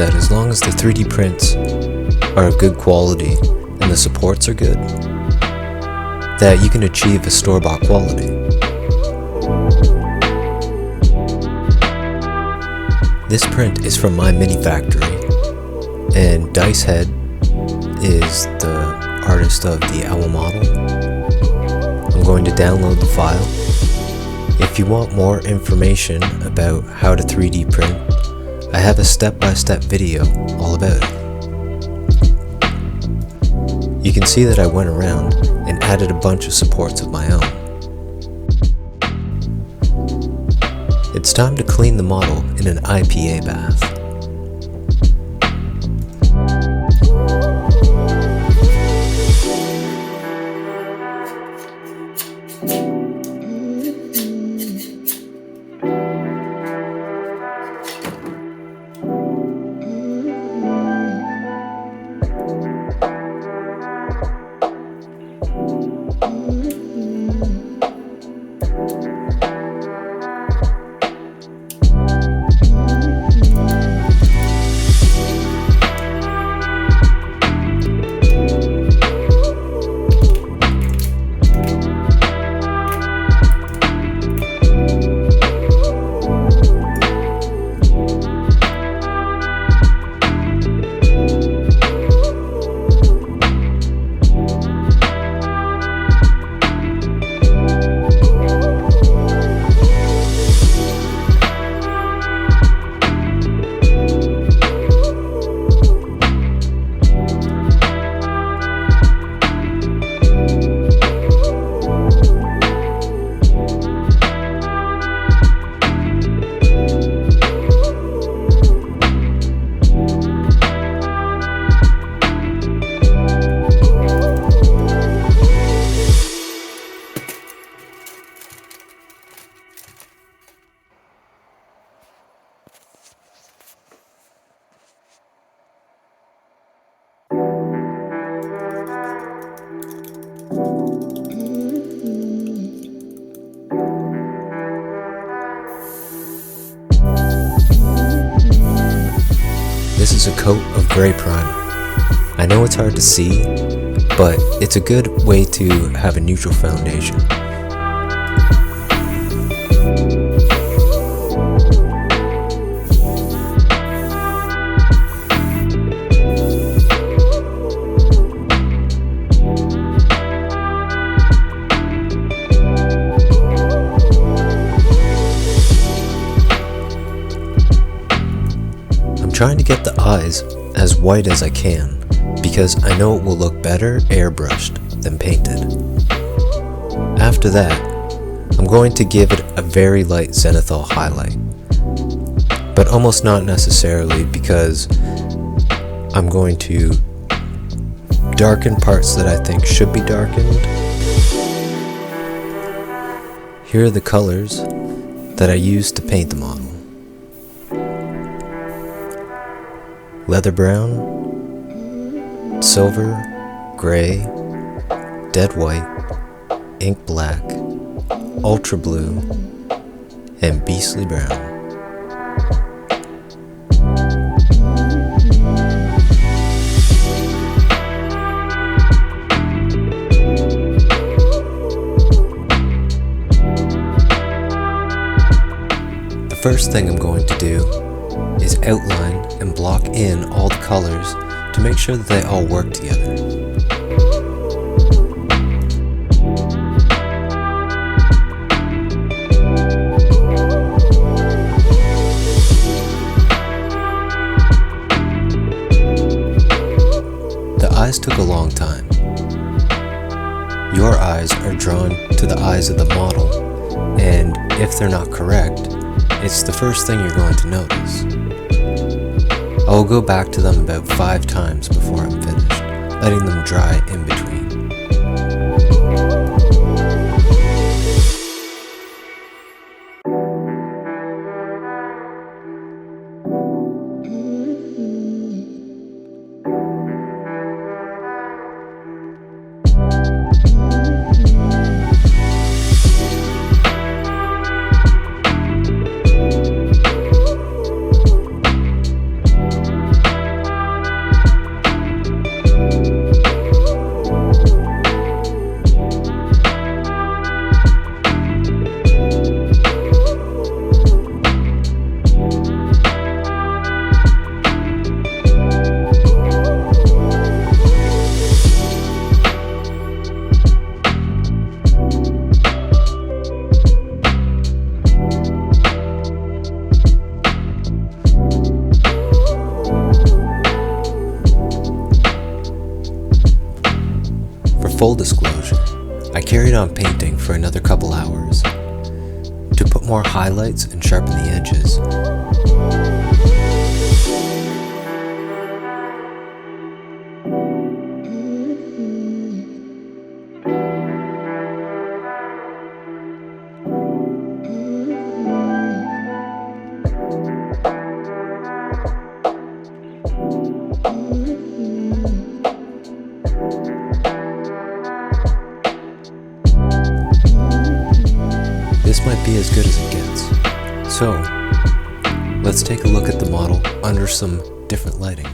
that as long as the 3D prints are of good quality and the supports are good, that you can achieve a store-bought quality. This print is from my mini factory, and Dice Head is the artist of the owl model. I'm going to download the file. If you want more information about how to 3D print, I have a step-by-step video all about it. You can see that I went around and added a bunch of supports of my own. It's time to clean the model in an IPA bath. This is a coat of gray primer. I know it's hard to see, but it's a good way to have a neutral foundation. Trying to get the eyes as white as I can because I know it will look better airbrushed than painted. After that, I'm going to give it a very light zenithal highlight, but almost not necessarily because I'm going to darken parts that I think should be darkened. Here are the colors that I used to paint the model. Leather brown, silver, gray, dead white, ink black, ultra blue, and beastly brown. The first thing I'm going to do is outline and block in all the colors to make sure that they all work together. The eyes took a long time. Your eyes are drawn to the eyes of the model, and if they're not correct, it's the first thing you're going to notice. I will go back to them about 5 times before I'm finished, letting them dry in between. Full disclosure, I carried on painting for another couple hours to put more highlights and sharpen the edges. This might be as good as it gets. So, let's take a look at the model under some different lighting.